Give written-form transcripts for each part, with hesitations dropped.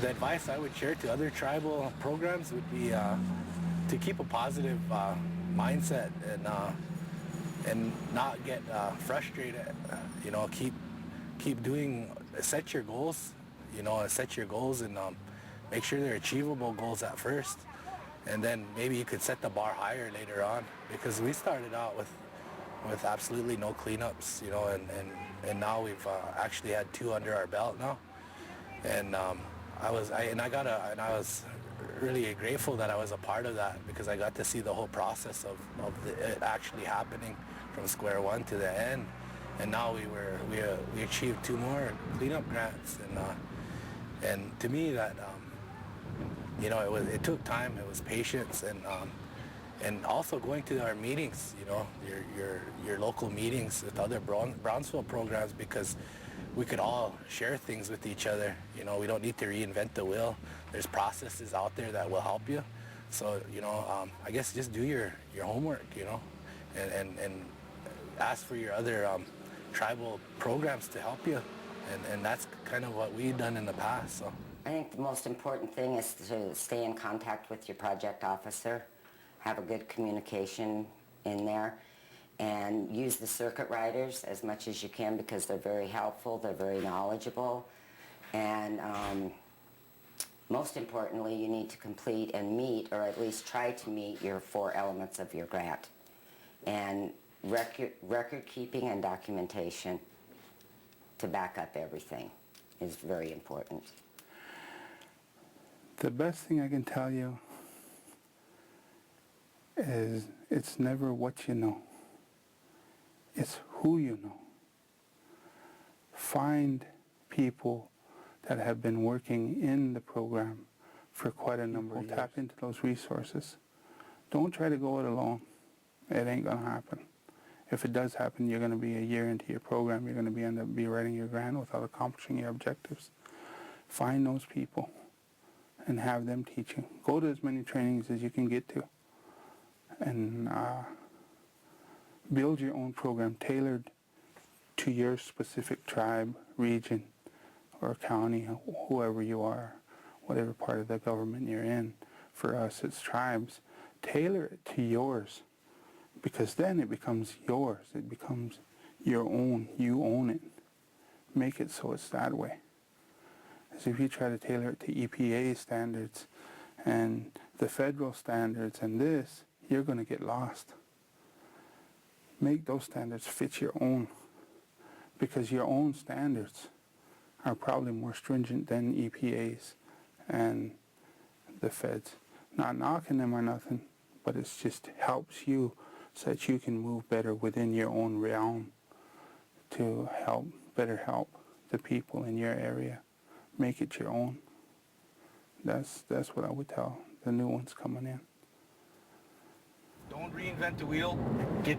the advice I would share to other tribal programs would be to keep a positive mindset and not get frustrated. You know, keep doing, set your goals. You know, set your goals and make sure they're achievable goals at first, and then maybe you could set the bar higher later on. Because we started out with absolutely no cleanups, you know, and now we've actually had 2 under our belt now, and I was really grateful that I was a part of that, because I got to see the whole process of it actually happening from square one to the end. And now we achieved 2 more cleanup grants, and to me that you know, it took time, it was patience, and also going to our meetings, you know, your local meetings with other Brownsville programs, because we could all share things with each other. You know, we don't need to reinvent the wheel. There's processes out there that will help you. So, you know, I guess just do your homework, you know, and ask for your other tribal programs to help you. And that's kind of what we've done in the past. So I think the most important thing is to stay in contact with your project officer, have a good communication in there, and use the circuit riders as much as you can, because they're very helpful, they're very knowledgeable, and most importantly, you need to complete and meet, or at least try to meet, your 4 elements of your grant. And record keeping and documentation to back up everything is very important. The best thing I can tell you is it's never what you know. It's who you know. Find people that have been working in the program for quite a number of years. Tap into those resources. Don't try to go it alone. It ain't going to happen. If it does happen, you're going to be a year into your program. You're going to end up writing your grant without accomplishing your objectives. Find those people and have them teach you. Go to as many trainings as you can get to, and build your own program tailored to your specific tribe, region, or county, whoever you are, whatever part of the government you're in. For us, it's tribes. Tailor it to yours, because then it becomes yours. It becomes your own. You own it. Make it so it's that way. As if you try to tailor it to EPA standards and the federal standards and this, you're going to get lost. Make those standards fit your own, because your own standards are probably more stringent than EPA's and the feds. Not knocking them or nothing, but it just helps you so that you can move better within your own realm to better help the people in your area. Make it your own. That's what I would tell the new ones coming in. Don't reinvent the wheel. Get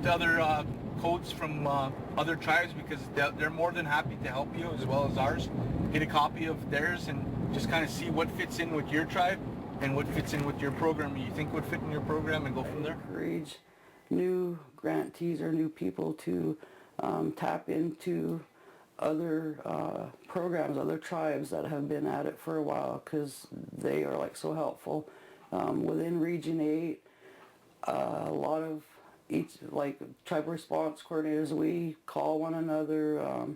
the other codes from other tribes, because they're more than happy to help you, as well as ours. Get a copy of theirs and just kind of see what fits in with your tribe and what fits in with your program you think would fit in your program, and go from there. Encourage new grantees or new people to tap into other programs, other tribes that have been at it for a while, because they are like so helpful. Within Region 8, a lot of tribal response coordinators, we call one another,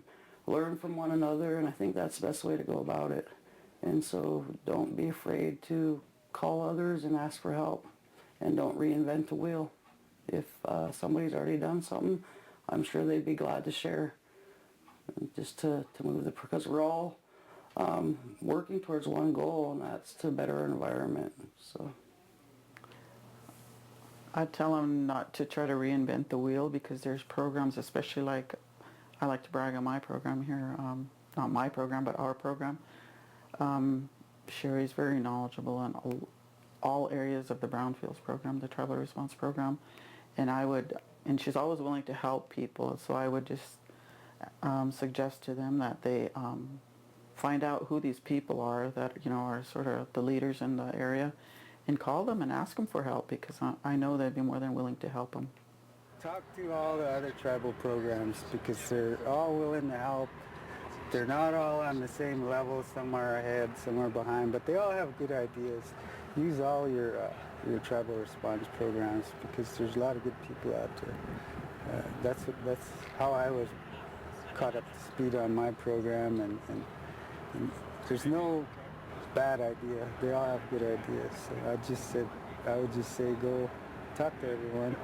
learn from one another, and I think that's the best way to go about it. And so don't be afraid to call others and ask for help, and don't reinvent the wheel. If somebody's already done something, I'm sure they'd be glad to share, just to move because we're all working towards one goal, and that's to better our environment. So I'd tell them not to try to reinvent the wheel, because there's programs, especially like, I like to brag on my program here, not my program, but our program. Sherry's very knowledgeable in all areas of the Brownfields program, the Tribal Response Program, and she's always willing to help people, so I would just suggest to them that they find out who these people are that, you know, are sort of the leaders in the area, and call them and ask them for help, because I know they'd be more than willing to help them. Talk to all the other tribal programs, because they're all willing to help They're not all on the same level. Some are ahead, some are behind, but they all have good ideas. Use all your tribal response programs because there's a lot of good people out there. That's how I was caught up to speed on my program, and there's no bad idea. They all have good ideas. So I would just say go talk to everyone.